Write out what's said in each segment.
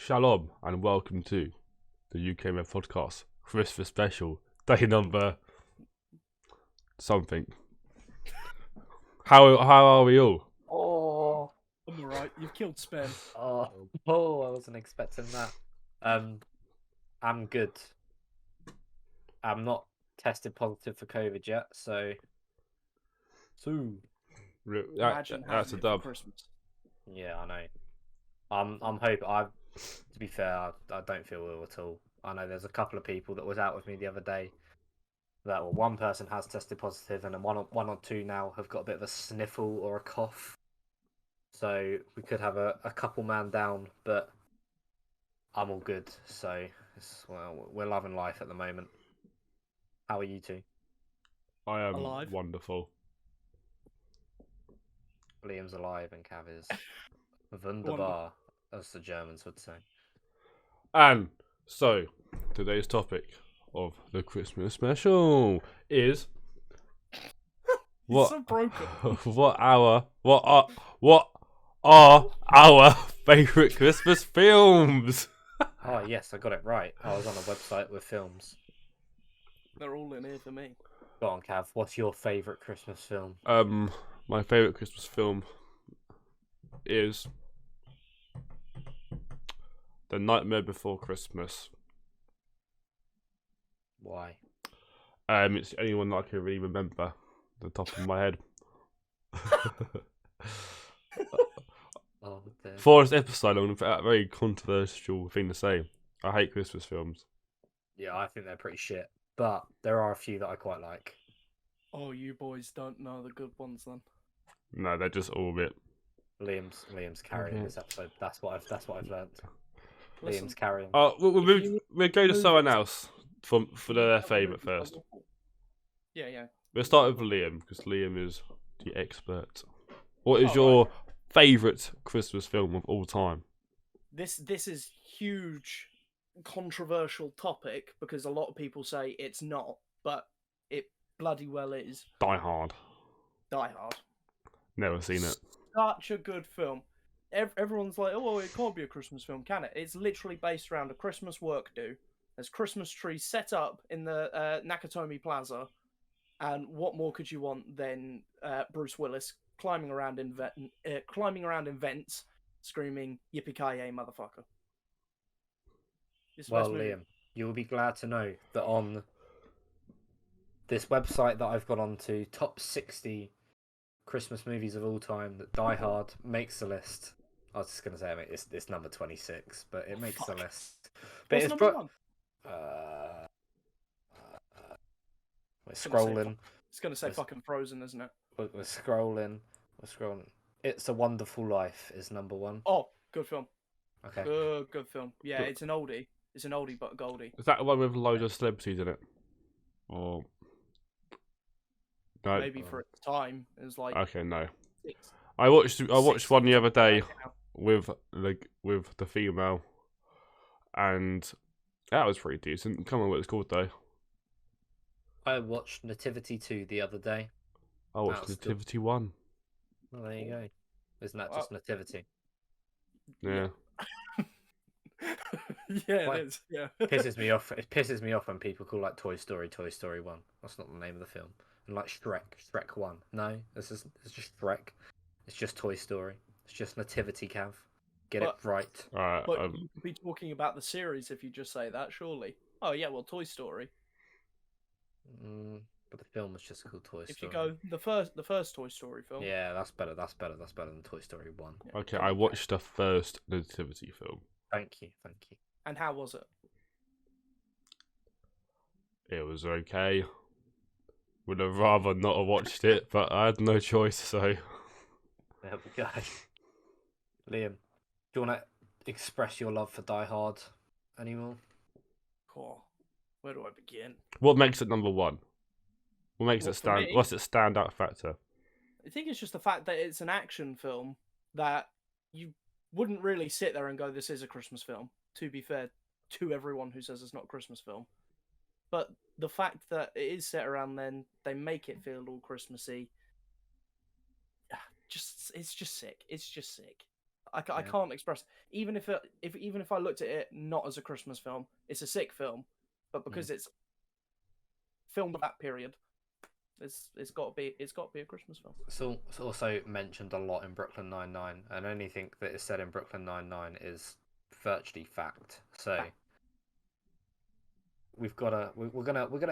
Shalom and welcome to the UKMF podcast, Christmas special, day number something. How are we all? Oh, I'm alright. You've killed Spen. I wasn't expecting that. I'm good. I'm not tested positive for COVID yet, so Imagine That's a having it for dub. Christmas. yeah, I know. I'm hoping. To be fair, I don't feel ill at all. I know there's a couple of people that was out with me the other day. One person has tested positive, and then one or two now have got a bit of a sniffle or a cough. So we could have a couple man down, but I'm all good. So we're loving life at the moment. How are you two? I am Alive. wonderful. Liam's alive and Cav is wunderbar, as the Germans would say. And so, today's topic of the Christmas special is It's so broken. what are our favourite Christmas films? Oh yes, I got it right. I was on a website with films. They're all in here for me. Go on, Cav. What's your favourite Christmas film? My favourite Christmas film is The Nightmare Before Christmas. Why? It's the only one that I can really remember off the top of my head. Oh, dear. For this episode, I'm going to put a very controversial thing to say. I hate Christmas films. Yeah, I think they're pretty shit, but there are a few that I quite like. Oh, you boys don't know the good ones then. No, they're just all a bit. Liam's carrying Okay. this episode. That's what I've learned. Listen, Liam's carrying. We'll go to move someone it- else for their favourite first. Yeah. We'll start with Liam, because Liam is the expert. What is Oh, your favourite Christmas film of all time? This is huge, controversial topic because a lot of people say it's not, but it bloody well is. Die Hard. Die Hard. Never seen it. Such a good film. Everyone's like, oh, well, it can't be a Christmas film, can it? It's literally based around a Christmas work do. There's Christmas trees set up in the Nakatomi Plaza, and what more could you want than Bruce Willis climbing around in vents, screaming "Yippee-ki-yay, motherfucker!" It's the Well, best movie. Liam, you will be glad to know that on this website that I've got onto, top 60 Christmas movies of all time, that Die Hard makes the list. I was just going to say it's number 26, but it makes the fuck. list. But What's number one? We're It's gonna say scrolling. It's gonna say Yes. fucking Frozen, isn't it? We're scrolling. We're scrolling. It's a Wonderful Life is number one. Oh, good film. Okay. Good film. Yeah, it's an oldie. It's an oldie but goldie. Is that the one with loads of celebrities in it? Or no? Maybe for its time, it was like Okay, no. six. I watched one the other day Now. with the female, and that was pretty decent. Can't remember what it's called though. I watched Nativity 2 the other day. I watched That was good. Nativity 1. Well, there you go. Isn't that just Nativity? Yeah. Yeah, Why? it is. Yeah. Pisses me off. It pisses me off when people call like Toy Story 1. That's not the name of the film. And like Shrek 1. No, it's just Shrek. It's just Toy Story. It's just Nativity, Cav. Get it right. Alright. But you could be talking about the series if you just say that, surely. Oh yeah, well, Toy Story. But the film was just called Toy Story. If you go the first Toy Story film. Yeah, that's better. That's better than Toy Story 1. Okay, I watched the first Nativity film. Thank you. And how was it? It was okay. Would have rather not have watched it, but I had no choice, so. There we go. Liam, do you want to express your love for Die Hard anymore? Cool. Where do I begin? What makes it number one? What makes Well, it for stand? me- What's its standout factor? I think it's just the fact that it's an action film that you wouldn't really sit there and go, "This is a Christmas film." To be fair to everyone who says it's not a Christmas film, but the fact that it is set around then, they make it feel all Christmassy. It's just sick. It's just sick. I Yeah. can't express. Even if I looked at it not as a Christmas film, it's a sick film, but because it's filmed at that period, it's got to be a Christmas film. It's also mentioned a lot in Brooklyn Nine-Nine, and anything that is said in Brooklyn Nine-Nine is virtually fact. So we're gonna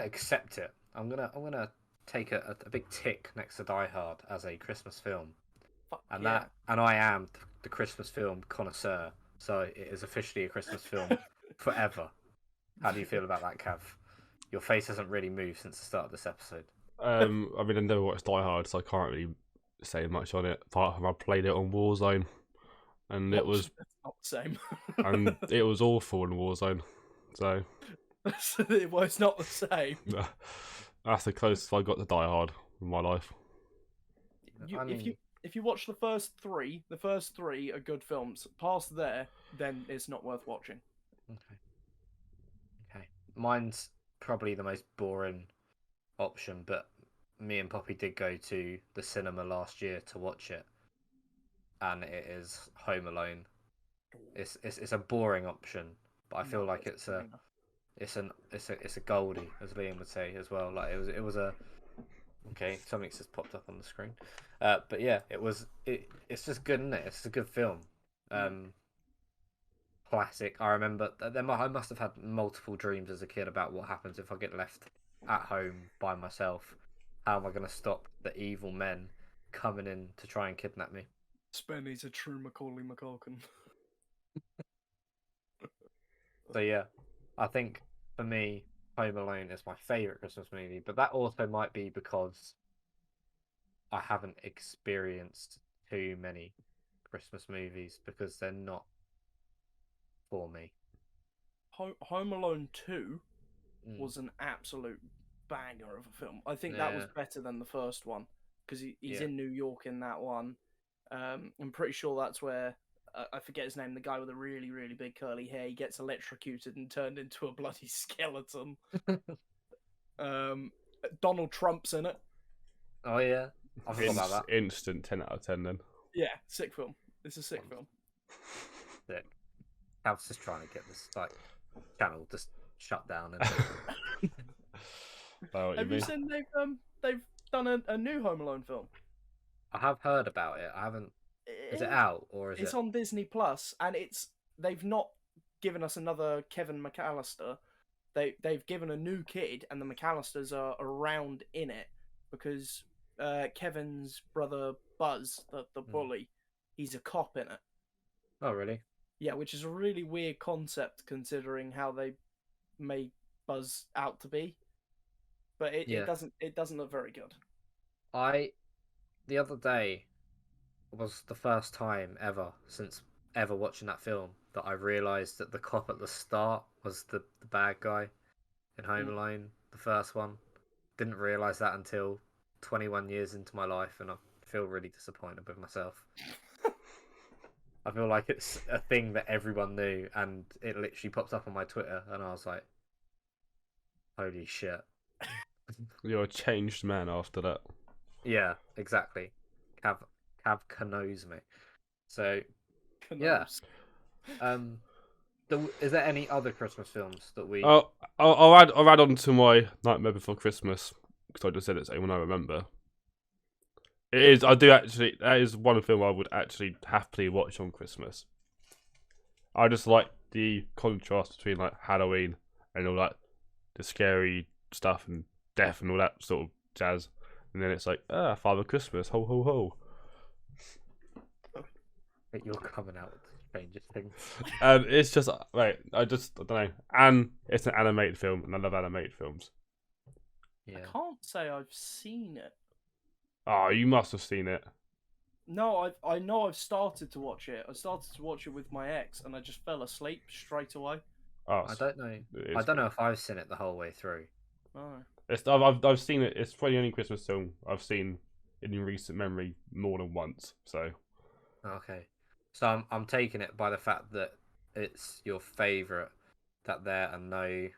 accept it. I'm gonna take a big tick next to Die Hard as a Christmas film, Fuck and yeah. I am the Christmas film connoisseur. So it is officially a Christmas film forever. How do you feel about that, Cav? Your face hasn't really moved since the start of this episode. I mean, I never watched Die Hard, so I can't really say much on it. Apart from I played it on Warzone, and it was That's not the same. and it was awful in Warzone. So Well, it's not the same. that's the closest I got to Die Hard in my life. If you watch the first three are good films. Past there, then it's not worth watching. Okay. Mine's probably the most boring option, but me and Poppy did go to the cinema last year to watch it, and it is Home Alone. It's a boring option, but I feel like it's a goldie, as Liam would say as well. Like it was a okay. Something's just popped up on the screen, but yeah, it's just good, isn't it? It's a good film. Classic. I remember I must have had multiple dreams as a kid about what happens if I get left at home by myself. How am I going to stop the evil men coming in to try and kidnap me? Spenny's a true Macaulay Culkin. So yeah, I think for me, Home Alone is my favourite Christmas movie, but that also might be because I haven't experienced too many Christmas movies because they're not for me. Home Alone 2 was an absolute banger of a film. I think that was better than the first one because he's in New York in that one. I'm pretty sure that's where I forget his name. The guy with the really, really big curly hair. He gets electrocuted and turned into a bloody skeleton. Donald Trump's in it. Oh yeah, I forgot about that. Instant 10 out of 10 then. Yeah, sick film. It's a sick film. Sick. I was just trying to get this channel just shut down. Have you seen they've done a new Home Alone film? I have heard about it. I haven't. Is it out or is it? It's on Disney Plus, and they've not given us another Kevin McAllister. They've given a new kid, and the McAllisters are around in it because Kevin's brother Buzz, the bully, he's a cop in it. Oh really? Yeah, which is a really weird concept considering how they made Buzz out to be. But it doesn't look very good. The other day was the first time since ever watching that film that I realised that the cop at the start was the bad guy in Home Alone, the first one. Didn't realise that until 21 years into my life, and I feel really disappointed with myself. I feel like it's a thing that everyone knew, and it literally popped up on my Twitter, and I was like, holy shit. You're a changed man after that. Yeah, exactly. Cav knows me. So, yeah. Is there any other Christmas films that we... I'll add on to my Nightmare Before Christmas, because I just said it's the only one I remember. It is. That is one film I would actually happily watch on Christmas. I just like the contrast between like Halloween and all that, the scary stuff and death and all that sort of jazz, and then it's like, Father Christmas, ho ho ho. You're coming out with the strangest things. And it's just I don't know. And it's an animated film, and I love animated films. Yeah. I can't say I've seen it. Oh, you must have seen it. No, I know I've started to watch it. I started to watch it with my ex, and I just fell asleep straight away. Oh, I don't know. I don't know if I've seen it the whole way through. Oh. I've seen it. It's probably the only Christmas film I've seen in recent memory more than once. So. Okay, so I'm taking it by the fact that it's your favourite, that there are no,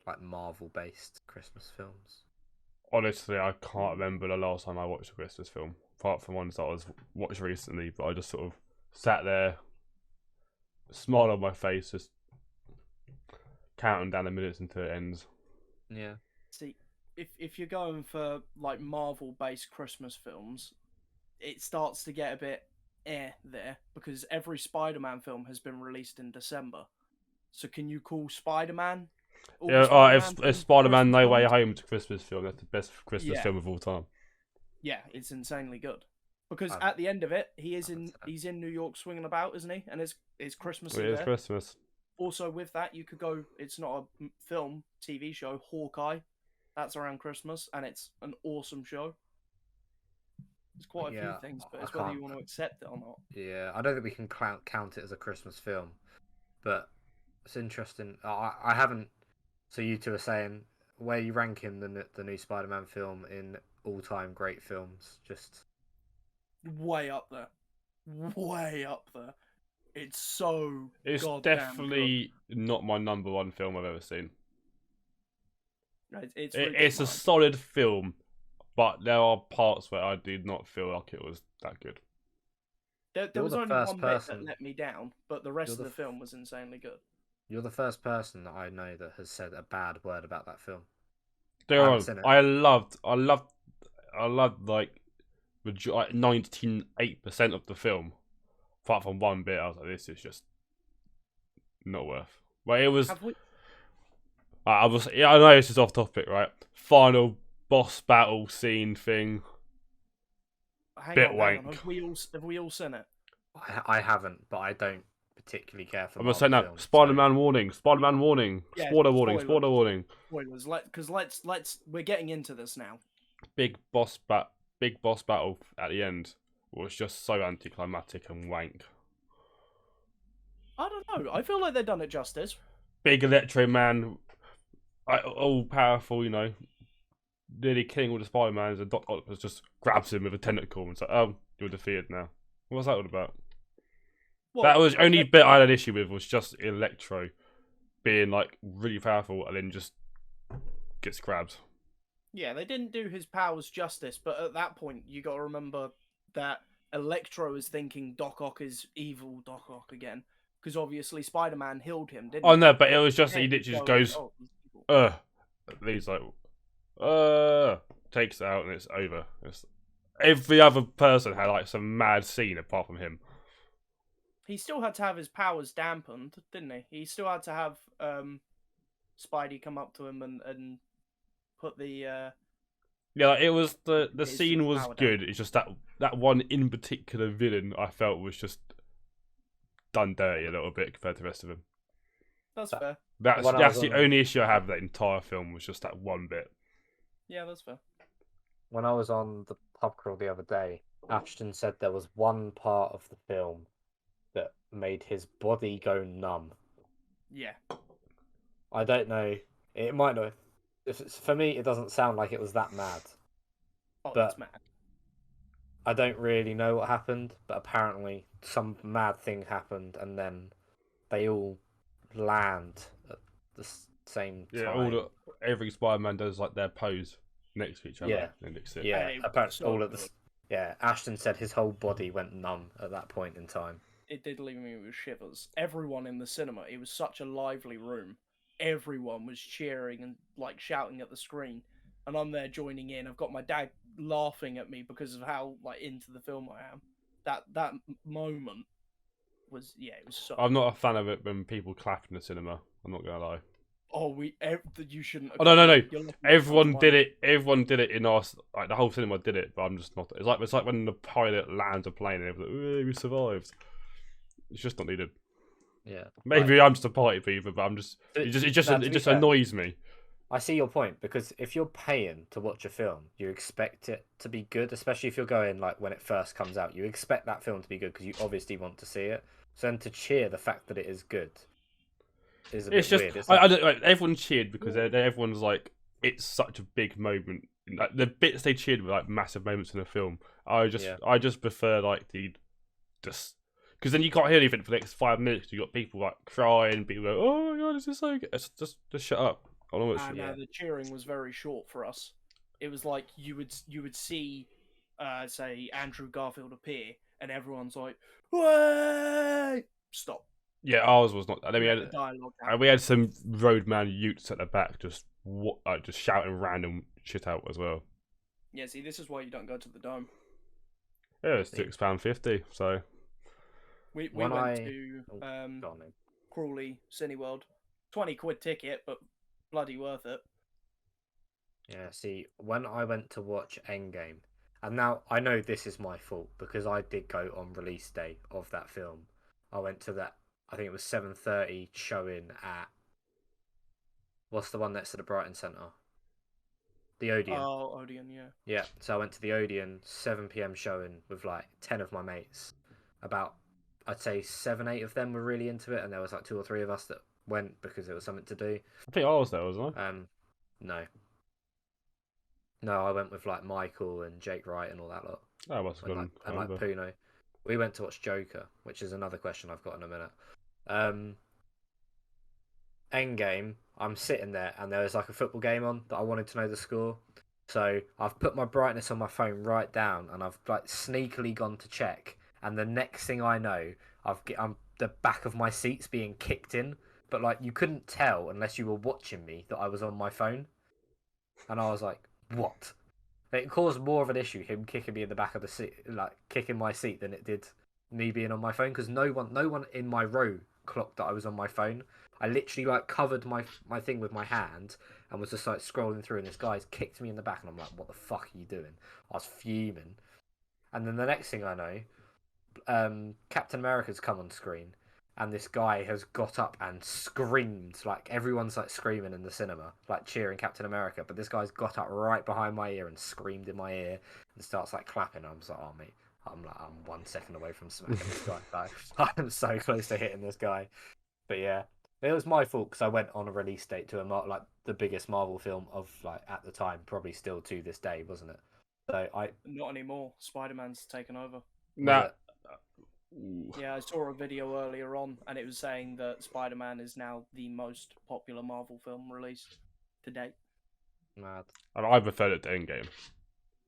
like Marvel-based Christmas films. Honestly, I can't remember the last time I watched a Christmas film. apart from ones that I was watched recently. But I just sort of sat there, smile on my face, just counting down the minutes until it ends. Yeah. See, if you're going for like Marvel-based Christmas films, it starts to get a bit there because every Spider-Man film has been released in December. So can you call Spider-Man? all the Yeah, Spider-Man if films Spider-Man Christmas No Way films? Home is a Christmas film, that's the best Christmas Yeah. film of all time. Yeah, it's insanely good. Because Um, at the end of it, he's 100%. in New York swinging about, isn't he? And it's Christmas It is there. Christmas. Also, with that, you could go. It's not a film, TV show. Hawkeye, that's around Christmas, and it's an awesome show. There's quite a few Yeah, things, but I it's whether you can't- want to accept it or not. Yeah, I don't think we can count it as a Christmas film, but it's interesting. I haven't. So you two are saying where you ranking the new Spider-Man film in all-time great films? Just Way up there, way up there. It's so It's goddamn definitely not my number one film I've ever seen. good. It's It's a mine. solid film, but there are parts where I did not feel like it was that good. There You're was the only first one bit person- that let me down, but the rest You're of the the film was insanely good. you're the first person that I know that has said a bad word about that film. There haven't are, seen it. I loved like 98% of the film, apart from one bit. I was like, this is just not worth. But it was. Have we? I was. Yeah, I know this is off topic, right? Final boss battle scene thing. Hang Bit on, wank. Have we all seen it? I haven't, but I don't particularly care for. I'm gonna say Marvel no. films, Spider-Man warning. Spider-Man warning. Yeah, Spoiler warning. spoilers. Spoiler warning. Spoilers. Let's. We're getting into this now. Big boss battle at the end was just so anticlimactic and wank. I don't know. I feel like they've done it justice. Big Electro Man, all powerful, nearly killing all the Spider-Mans, and Doc Octopus just grabs him with a tentacle and it's like, oh, you're defeated now. What was that all about? What, That was like, only bit I had an issue with was just Electro being like really powerful and then just gets grabbed. Yeah, they didn't do his powers justice, but at that point, you got to remember that Electro is thinking Doc Ock is evil Doc Ock again, because obviously Spider-Man healed him, didn't Oh he? no, but it was just he Yeah, literally just going, goes, "Oh, he's evil." He's like, takes it out and it's over. Every other person had like some mad scene apart from him. He still had to have his powers dampened, didn't he? He still had to have Spidey come up to him and put the Yeah, like, it was the his scene was power down. good. It's just that one in particular villain I felt was just done dirty a little bit compared to the rest of them. That's fair. That's When I that's was the on- only issue I have with that entire film was just that one bit. Yeah, that's fair. When I was on the pub crawl the other day, Ashton said there was one part of the film that made his body go numb. Yeah. I don't know. It might not. For me, it doesn't sound like it was that mad. Oh, But- that's mad. I don't really know what happened, but apparently some mad thing happened, and then they all land at the same time. Every Spider-Man does like their pose next to each other. Yeah. And mix it. Yeah, Hey, apparently so all at the. good. Yeah, Ashton said his whole body went numb at that point in time. It did leave me with shivers. Everyone in the cinema, it was such a lively room. Everyone was cheering and like shouting at the screen, and I'm there joining in. I've got my dad laughing at me because of how like into the film I am. That moment was it was so. I'm not a fan of it when people clap in the cinema. I'm not gonna lie. You shouldn't. Oh, no. You're lucky Everyone it's did it. Everyone did it in our like the whole cinema did it, but I'm just not. It's like when the pilot lands a plane and everyone's like, "Ooh, we survived." It's just not needed. Yeah, Maybe I'm just a party people, but I'm just. It To just be fair, annoys me. I see your point, because if you're paying to watch a film, you expect it to be good, especially if you're going like when it first comes out. You expect that film to be good because you obviously want to see it. So then to cheer the fact that it is good is a bit It's just weird. It's I like, don't like, everyone cheered because everyone's like it's such a big moment. Like the bits they cheered were like massive moments in the film. I just prefer like the just because then you can't hear anything for the next 5 minutes. You got people like crying, people go, "Oh my god, this is so good." It's just shut up. I don't know what And Yeah. the cheering was very short for us. It was like you would see say Andrew Garfield appear, and everyone's like, "Wait, stop." Yeah, ours was not. And then Let the dialogue happen. we had some roadman Utes at the back just just shouting random shit out as well. Yeah, see, this is why you don't go to the Dome. Yeah, it's £6.50. So We When went I- to Go on then. Crawley Cineworld, £20 ticket, but bloody worth it. Yeah, see, when I went to watch Endgame, and now I know this is my fault because I did go on release day of that film. I went to that, I think it was 7:30 showing at, what's the one next to the Brighton Centre? The Odeon. Oh, Odeon, yeah. Yeah, so I went to the Odeon 7 p.m. showing with like 10 of my mates. About, I'd say 7, 8 of them were really into it, and there was like 2 or 3 of us that went because it was something to do. I think I was there, wasn't I? No. No, I went with like Michael and Jake Wright and all that lot. Oh, I must have gone. And like Puno. We went to watch Joker, which is another question I've got in a minute. Endgame, I'm sitting there and there was like a football game on that I wanted to know the score. So I've put my brightness on my phone right down and I've like sneakily gone to check. And the next thing I know, I'm the back of my seat's being kicked in. But like you couldn't tell unless you were watching me that I was on my phone. And I was like, what? It caused more of an issue him kicking me in the back of the seat, like kicking my seat, than it did me being on my phone. Because no one in my row clocked that I was on my phone. I literally like covered my thing with my hand and was just like scrolling through, and this guy's kicked me in the back, and I'm like, what the fuck are you doing? I was fuming. And then the next thing I know, Captain America's come on screen, and this guy has got up and screamed, like everyone's like screaming in the cinema, like cheering Captain America, but this guy's got up right behind my ear and screamed in my ear and starts like clapping. I'm just like, oh mate, I'm 1 second away from smacking this guy. Like, I'm so close to hitting this guy. But yeah, it was my fault because I went on a release date to like the biggest Marvel film of like at the time, probably still to this day, wasn't it? So Not anymore. Spider-Man's taken over. Nah. Yeah, I saw a video earlier on, and it was saying that Spider-Man is now the most popular Marvel film released to date. mad. I preferred it to Endgame.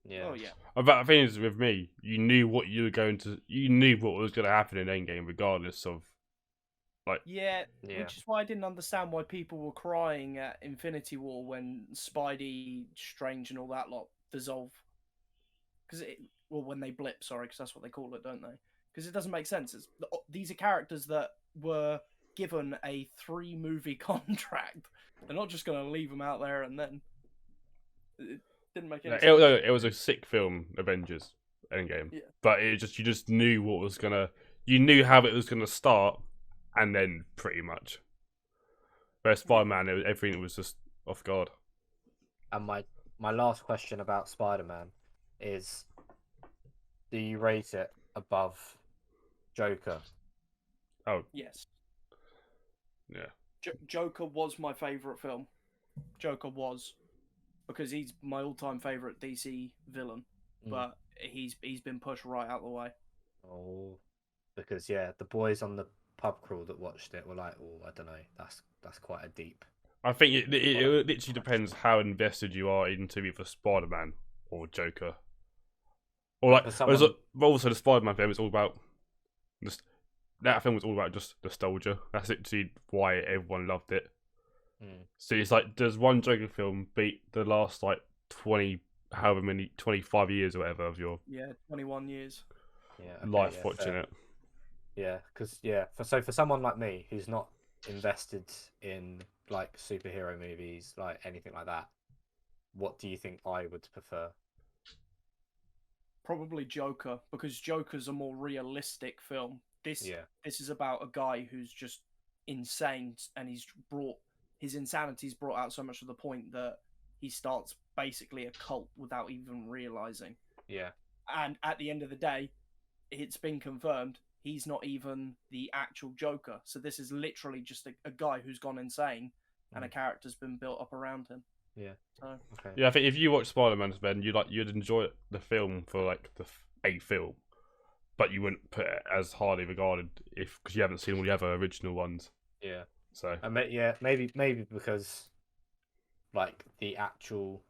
Yeah. Oh yeah. But the thing is, with me, you knew what you knew what was going to happen in Endgame, regardless of like. Yeah, Yeah. which is why I didn't understand why people were crying at Infinity War when Spidey, Strange, and all that lot dissolve. When they blip, sorry, because that's what they call it, don't they? Because it doesn't make sense. These are characters that were given a 3-movie contract. They're not just going to leave them out there and then. It didn't make any sense. It was a sick film, Avengers Endgame. Yeah. But you just knew what was gonna. You knew how it was gonna start, and then pretty much. Whereas Spider-Man, everything was just off guard. And my last question about Spider-Man is, do you rate it above Joker? Oh Yes. yeah. Joker was my favourite film. Joker was. Because he's my all-time favourite DC villain. But he's been pushed right out of the way. Oh, because yeah, the boys on the pub crawl that watched it were like, oh, I don't know, that's quite a deep. I think it literally depends how invested you are into either Spider-Man or Joker. Or like, also the Spider-Man film is all about that film was all about just nostalgia. That's literally why everyone loved it. So it's like, does one Joker film beat the last like 25 years or whatever of your 21 years life watching fair. it? Yeah, because for someone like me who's not invested in like superhero movies, like anything like that, what do you think I would prefer? Probably Joker, because Joker's a more realistic film. This is about a guy who's just insane, and his insanity's brought out so much to the point that he starts basically a cult without even realizing. Yeah. And at the end of the day, it's been confirmed he's not even the actual Joker. So this is literally just a guy who's gone insane, and a character's been built up around him. Yeah. So. Okay. Yeah, I think if you watch Spider-Man, Ben, you'd enjoy the film for like a film, but you wouldn't put it as highly regarded because you haven't seen all the other original ones. Yeah. So. Maybe because like the actual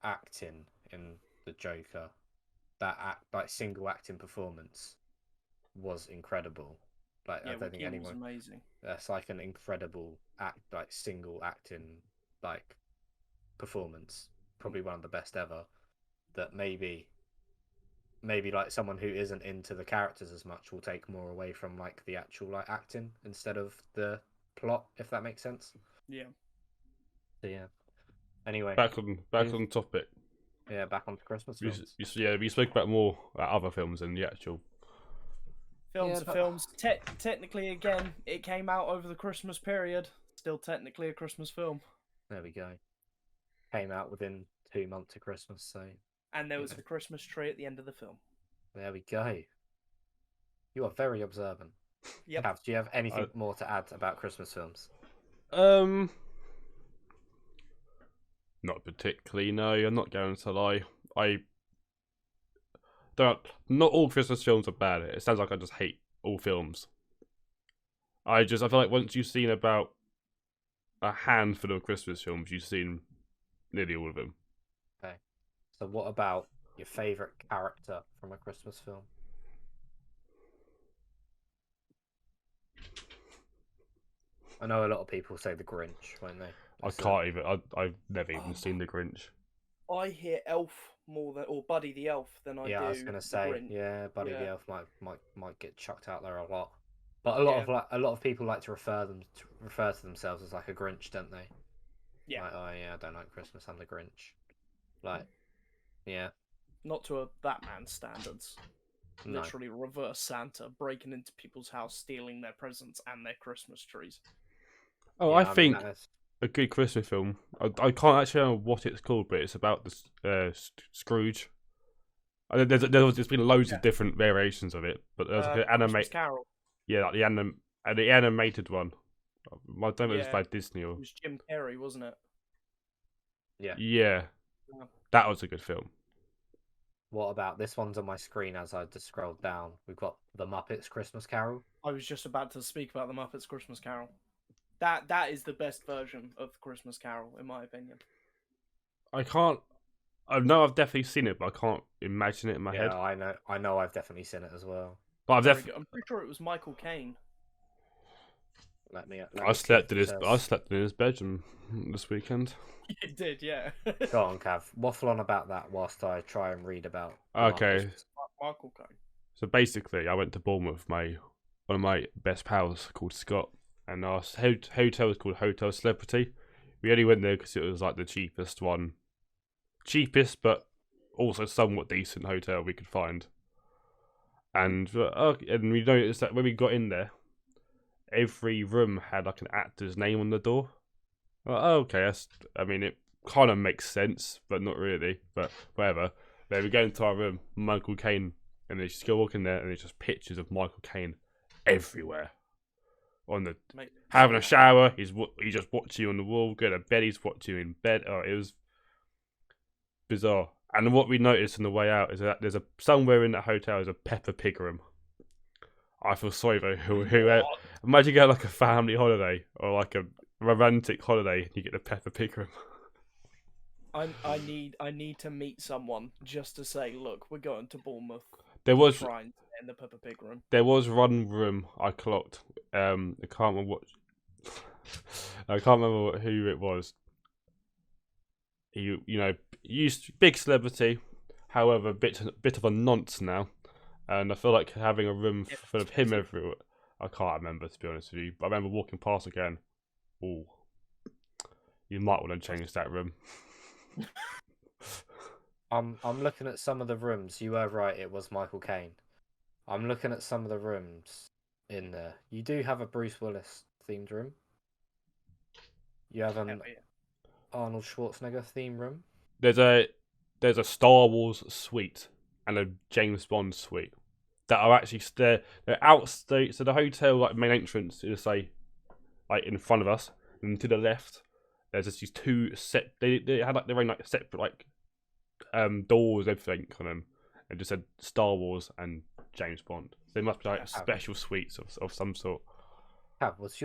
acting in the Joker single acting performance was incredible. Like Yeah, I don't think Joaquin was anyone. amazing. That's like an incredible single acting like performance. Probably one of the best ever. That maybe like someone who isn't into the characters as much will take more away from like the actual like acting instead of the plot, if that makes sense. Yeah. So yeah. Anyway, Back on topic. yeah, back onto Christmas films. We spoke about more about other films than the actual. Films are films. Technically, again, it came out over the Christmas period. Still technically a Christmas film. There we go. Came out within 2 months of Christmas, so And there was a Christmas tree at the end of the film. there we go. You are very observant. Yep. Cav, do you have anything more to add about Christmas films? Not particularly. No, I'm not going to lie. Not all Christmas films are bad. It sounds like I just hate all films. I feel like once you've seen about a handful of Christmas films, you've seen nearly all of them. Okay. So what about your favourite character from a Christmas film? I know a lot of people say the Grinch, won't they? I've never even seen the Grinch. I hear Elf more than, or Buddy the Elf, than I do. Yeah, I was gonna say, Grinch. yeah, Buddy the Elf might get chucked out there a lot, but a lot of people like to refer to themselves as like a Grinch, don't they? Yeah. Like, oh yeah, I don't like Christmas. I'm the Grinch. Like, yeah. Not to a Batman standards. No. Literally reverse Santa, breaking into people's house, stealing their presents and their Christmas trees. Oh, Yeah, I think mean, a good Christmas film. I can't actually know what it's called, but it's about the Scrooge. There's been loads of different variations of it, but there's like an Christmas Carol. Yeah, like the animated one. I don't know if it's by Disney or. It was Jim Carrey, wasn't it? Yeah. Yeah, that was a good film. What about this one's on my screen as I just scrolled down? We've got the Muppets Christmas Carol. I was just about to speak about the Muppets Christmas Carol. That is the best version of the Christmas Carol, in my opinion. I know I've definitely seen it, but I can't imagine it in my head. Yeah, I know I've definitely seen it as well. But I'm pretty sure it was Michael Caine. I slept in his bedroom this weekend. You did, yeah. Go on, Cav. Waffle on about that whilst I try and read about. Okay. Michael Caine. So basically, I went to Bournemouth with one of my best pals called Scott, and our hotel was called Hotel Celebrity. We only went there because it was like the cheapest, but also somewhat decent hotel we could find. And we noticed that when we got in there, every room had like an actor's name on the door. Okay, it kind of makes sense, but not really. But whatever. Then we go into our room, Michael Caine, and they just go walk in there, and there's just pictures of Michael Caine everywhere. Having a shower, he's just watching you on the wall. Go to bed, he's watching you in bed. Oh, it was bizarre. And what we noticed on the way out is that there's somewhere in that hotel is a Peppa Pig room. I feel sorry for who imagine going like a family holiday or like a romantic holiday and you get the Peppa Pig room. I need to meet someone just to say, look, we're going to Bournemouth. There was shrine in the Peppa Pig room. There was one room I clocked. I can't remember who it was. He used big celebrity, however, bit of a nonce now, and I feel like having a room full of him everywhere. I can't remember, to be honest with you, but I remember walking past again. Oh, you might want to change that room. I'm looking at some of the rooms. You were right; it was Michael Caine. I'm looking at some of the rooms in there. You do have a Bruce Willis themed room. You have an Arnold Schwarzenegger themed room. There's a Star Wars suite and a James Bond suite that are actually they're outside. So the hotel like main entrance is like in front of us, and to the left there's just these two set. They had like their own like separate like doors, everything on them, and just said Star Wars and James Bond. They must be like special suites of some sort. Was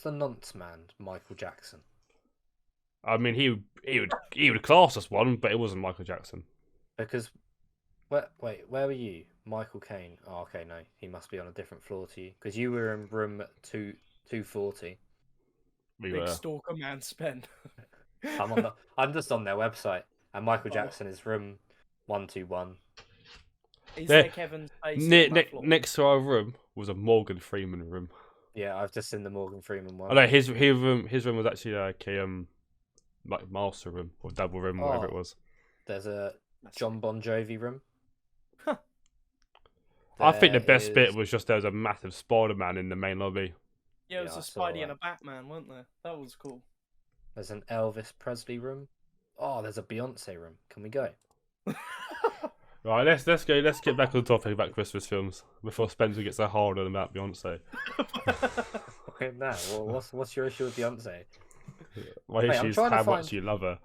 the nonce man Michael Jackson? I mean, he would class as one, but it wasn't Michael Jackson. Because Where were you? Michael Caine. Oh, okay, no, he must be on a different floor to you because you were in room 240. We Big were. stalker man Spen. I'm just on their website, and Michael Oh. Jackson is room 121. Is There- there Kevin Spacey on that floor? Next to our room was a Morgan Freeman room. Yeah, I've just seen the Morgan Freeman one. I know his room was actually like a like master room or double room, whatever it Oh. was. There's a John Bon Jovi room. Huh. I think the There best bit is- was just there was a massive Spider-Man in the main lobby. Yeah, it was Yeah, I a saw Spidey and that. a Batman, weren't there? That was cool. There's an Elvis Presley room. Oh, there's a Beyonce room. Can we go? Right, let's get back on the topic about Christmas films before Spencer gets so hard on about Beyonce. Wait, no. Well, what's your issue with Beyonce? My Mate, I'm issue is trying to how find- much you love her.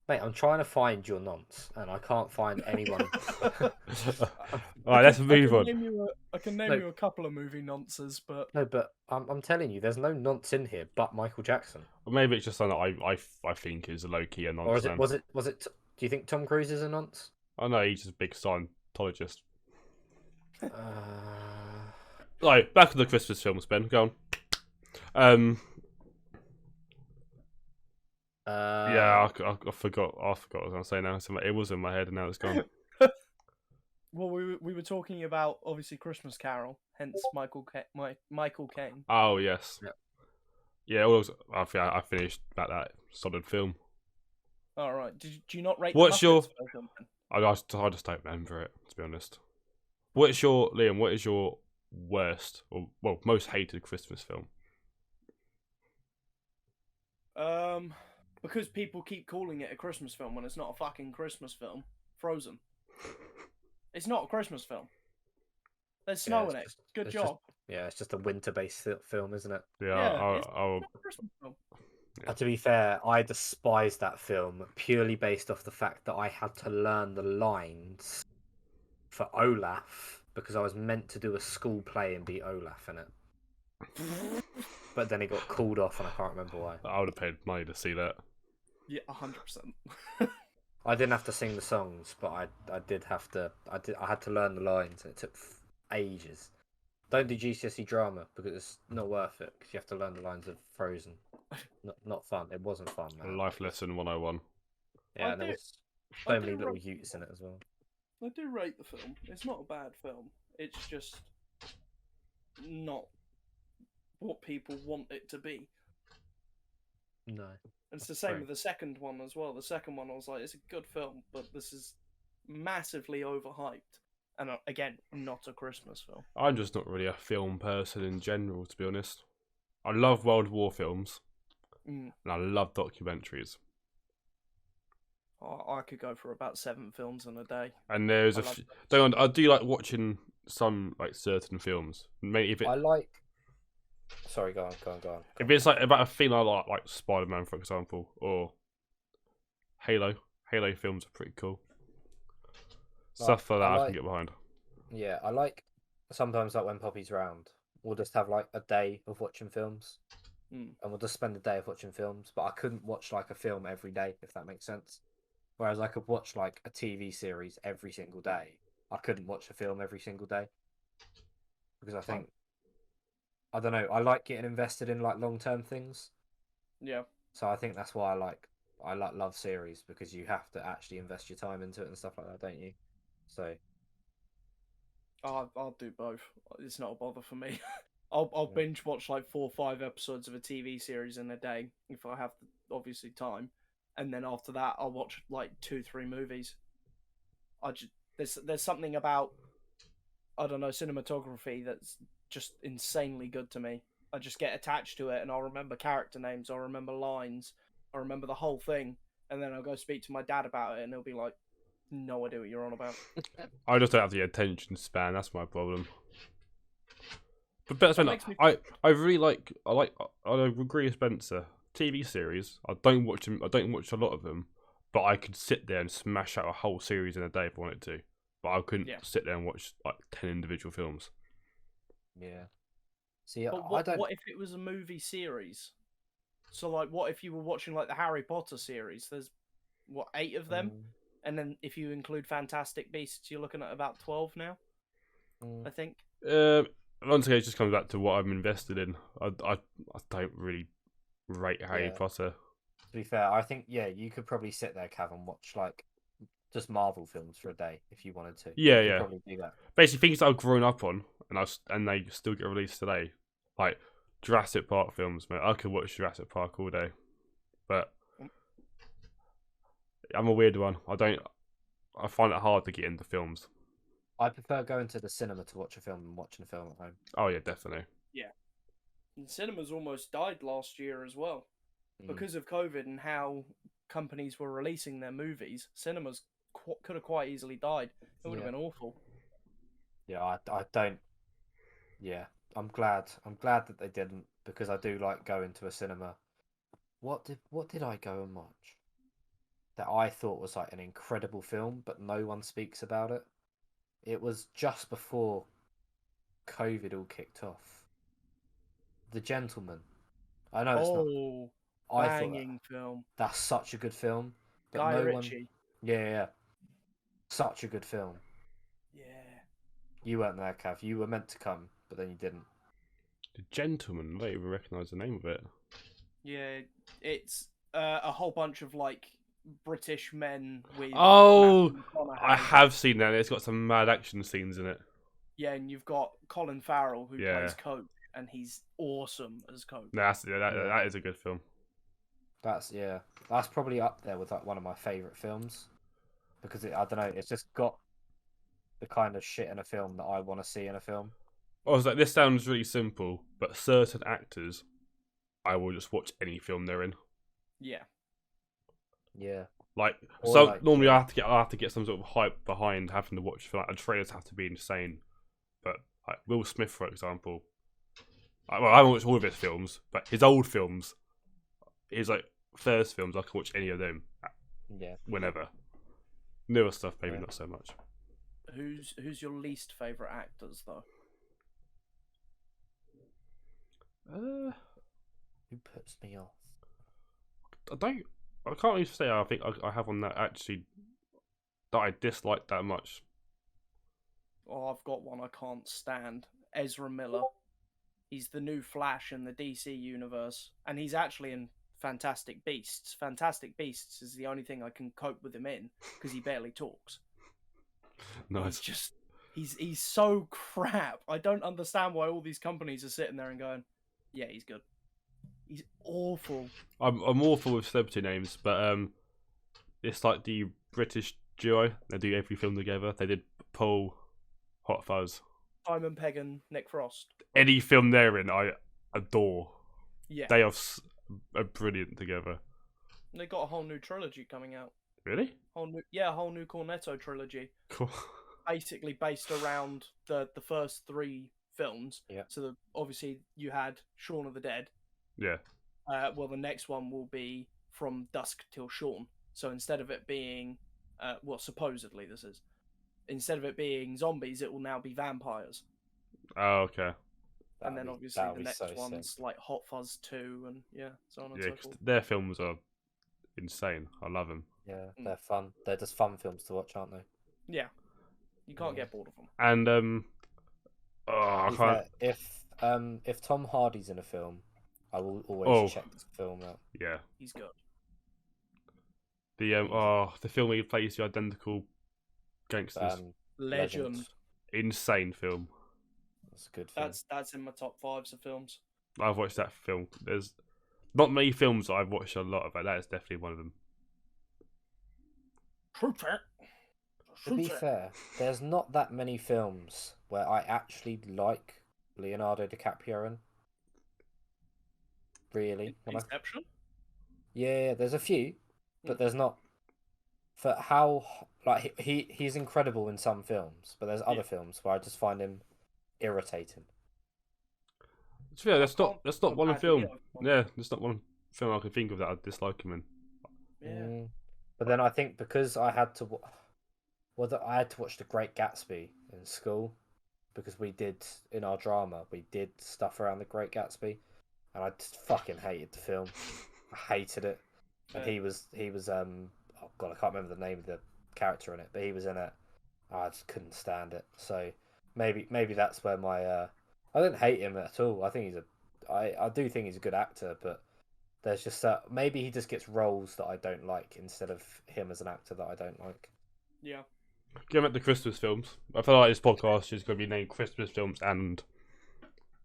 Mate, I'm trying to find your nonce, and I can't find anyone. Alright, let's move on. I can name No. you a couple of movie nonces, but No, but I'm telling you, there's no nonce in here but Michael Jackson. Or maybe it's just something that I think is a low key a Or is nonsense. it? Was it? Do you think Tom Cruise is a nonce? I know he's just a big Scientologist. Uh, Right, back to the Christmas films, Ben. Go on. Yeah, I forgot. I forgot what I was going to say now. It was in my head and now it's gone. well, we were talking about obviously Christmas Carol, hence Michael Caine. Oh yes. Yep. Yeah, all those, I finished about that solid film. All right, do you not rate? What's the your- Muppets version, then? I just don't remember it, to be honest. What is your worst or most hated Christmas film? Because people keep calling it a Christmas film when it's not a fucking Christmas film. Frozen. It's not a Christmas film. There's snow it's in it. just- Good it's job. yeah, it's just a winter-based film, isn't it? Yeah, it's I'll not a Christmas film. To be fair, I despised that film purely based off the fact that I had to learn the lines for Olaf because I was meant to do a school play and be Olaf in it. But then it got called off and I can't remember why. I would have paid money to see that. Yeah, 100%. I didn't have to sing the songs, but I did have to. I had to learn the lines, and it took ages. Don't do GCSE drama because it's not worth it because you have to learn the lines of Frozen. Not fun. It wasn't fun, man. Life lesson 101. Yeah, I and there do- was I so do many little rate- utes in it as well. I do rate the film. It's not a bad film. It's just not what people want it to be. No. It's the same Right. with the second one as well. The second one, I was like, it's a good film, but this is massively overhyped. And again, not a Christmas film. I'm just not really a film person in general, to be honest. I love World War films Mm. and I love documentaries. I could go for about 7 films in a day. And there's I a love few, those. I do like watching some like certain films. Maybe if I like. Sorry, go on. if it's like about a thing I like Spider-Man, for example, or Halo. Halo films are pretty cool. Stuff like that I can get behind. Yeah, I like sometimes like when Poppy's round, we'll just have like a day of watching films, Mm. and we'll just spend a day of watching films. But I couldn't watch like a film every day, if that makes sense. Whereas I could watch like a TV series every single day. I couldn't watch a film every single day because I think I don't know. I like getting invested in like long-term things, Yeah. so I think that's why I love series because you have to actually invest your time into it and stuff like that, don't you? So I'll do both. It's not a bother for me. I'll Yeah. binge watch like 4 or 5 episodes of a TV series in a day if I have obviously time, and then after that I'll watch like 2-3 movies. There's something about, I don't know, cinematography that's just insanely good to me. I just get attached to it and I'll remember character names, I'll remember lines, I'll remember the whole thing, and then I'll go speak to my dad about it and he'll be like, no idea what you're on about. I just don't have the attention span. That's my problem. But that's That when makes me- I really I agree with Spencer. TV series. I don't watch them. I don't watch a lot of them, but I could sit there and smash out a whole series in a day if I wanted to. But I couldn't Yeah. sit there and watch like 10 individual films. yeah. See, But I don't. what if it was a movie series? So, like, what if you were watching, like, the Harry Potter series? There's, what, 8 of them? and then if you include Fantastic Beasts, you're looking at about 12 now. I think. Once again, it just comes back to what I'm invested in. I don't really rate Harry Potter. To be fair, I think you could probably sit there, Cav, and watch like just Marvel films for a day if you wanted to. Yeah, you could probably do that. Basically, things that I've grown up on, and they still get released today, like Jurassic Park films. Man, I could watch Jurassic Park all day, but I'm a weird one. I find it hard to get into films. I prefer going to the cinema to watch a film than watching a film at home. Oh yeah, definitely. Yeah, and cinemas almost died last year as well because of COVID and how companies were releasing their movies. Cinemas could have quite easily died. It would have been awful. Yeah, I don't. Yeah, I'm glad that they didn't, because I do like going to a cinema. What did I go and watch that I thought was like an incredible film, but no one speaks about it? It was just before COVID all kicked off. The Gentleman. I know it's not. I banging film. That's such a good film, but Guy no Ritchie. one. Yeah, such a good film. Yeah. You weren't there, Cav. You were meant to come, but then you didn't. The Gentleman. I don't even recognise the name of it. Yeah, it's a whole bunch of like British men with. Oh, I have seen that. It's got some mad action scenes in it. Yeah, and you've got Colin Farrell who plays Coach, and he's awesome as Coach. That is a good film. That's probably up there with like one of my favourite films, because I don't know, it's just got the kind of shit in a film that I want to see in a film. I was like, this sounds really simple, but certain actors, I will just watch any film they're in. Yeah. Yeah. Normally I have to get some sort of hype behind having to watch. Like, the trailers have to be insane. But like Will Smith, for example, I haven't watched all of his films, but his old films, his like first films, I can watch any of them. Yeah. Whenever. Newer stuff, maybe not so much. Who's your least favourite actors though? Who puts me off? I can't really say I think I have one that actually that I dislike that much. Oh, I've got one I can't stand. Ezra Miller. He's the new Flash in the DC universe, and he's actually in Fantastic Beasts. Fantastic Beasts is the only thing I can cope with him in, because he barely talks. Nice. He's so crap. I don't understand why all these companies are sitting there and going, yeah, he's good. He's awful. I'm awful with celebrity names, but it's like the British duo. They do every film together. They did Paul, Hot Fuzz, Simon Pegg and Nick Frost. Any film they're in, I adore. Yeah, they are brilliant together. They got a whole new trilogy coming out. Really? A whole new Cornetto trilogy. Cool. Basically based around the first 3 films. Yeah. So obviously you had Shaun of the Dead. Yeah. Well, the next one will be From Dusk Till Dawn. So instead of it being, supposedly this is, instead of it being zombies, it will now be vampires. Oh, okay. And then obviously the next one's like Hot Fuzz 2 and so on and so forth. Their films are insane. I love them. Yeah, they're fun. They're just fun films to watch, aren't they? Yeah. You can't get bored of them. And I can't. If Tom Hardy's in a film, I will always check this film out. Yeah. He's good. The film where he plays the identical gangsters. Legend. Insane film. That's a good film. That's in my top 5s of films. I've watched that film. There's not many films that I've watched a lot of, but that is definitely one of them. To be fair, there's not that many films where I actually like Leonardo DiCaprio in. Really? Inception? Yeah, there's a few, but there's not. For how he's incredible in some films, but there's other films where I just find him irritating. Yeah, that's not one film. Yeah, there's not one film I can think of that I dislike him in. Yeah. But then I think because I had to watch The Great Gatsby in school, because we did in our drama stuff around The Great Gatsby, and I just fucking hated the film. I hated it, and he was oh god, I can't remember the name of the character in it, but he was in it. I just couldn't stand it. So maybe that's where my I don't hate him at all. I think I do think he's a good actor, but there's just maybe he just gets roles that I don't like instead of him as an actor that I don't like. Yeah. Going back to Christmas films, I feel like this podcast is going to be named Christmas films and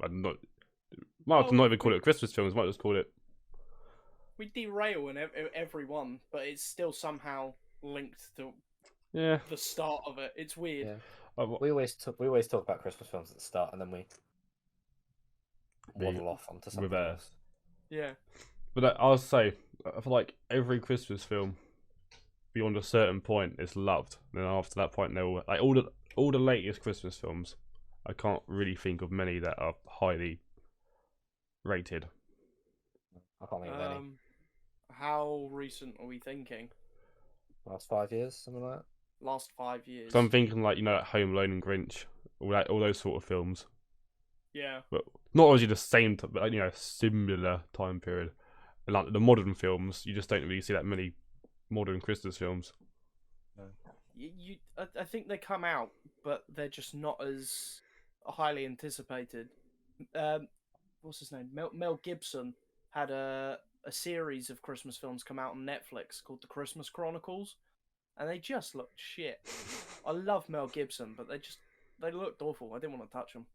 not. Might not even call it Christmas films. Might just call it. We derail in every one, but it's still somehow linked to Yeah. the start of it. It's weird. Yeah. We always talk about Christmas films at the start, and then we waddle off onto something else. Yeah. But I'll say, I feel like every Christmas film beyond a certain point is loved. Then after that point, they're like all the latest Christmas films. I can't really think of many that are highly rated. I can't think of any. How recent are we thinking? Last 5 years, something like that. Last 5 years. So I'm thinking like like Home Alone and Grinch, all those sort of films. Yeah. But not obviously the same, but similar time period. And like the modern films, you just don't really see that many modern Christmas films. I think they come out, but they're just not as highly anticipated. What's his name? Mel Gibson had a series of Christmas films come out on Netflix called the Christmas Chronicles, and they just looked shit. I love Mel Gibson, but they looked awful. I didn't want to touch them.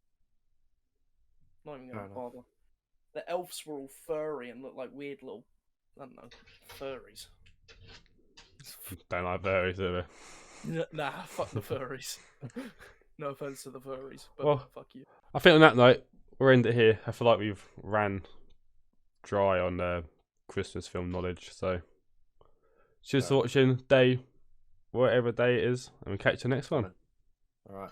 Not even going to bother. The elves were all furry and looked like weird little, I don't know, furries. Don't like furries, do they? Nah, fuck the furries. No offense to the furries, but fuck you. I think on that note, we'll end it here. I feel like we've ran dry on Christmas film knowledge, so cheers for watching, day, whatever day it is, and we'll catch you next one. All right.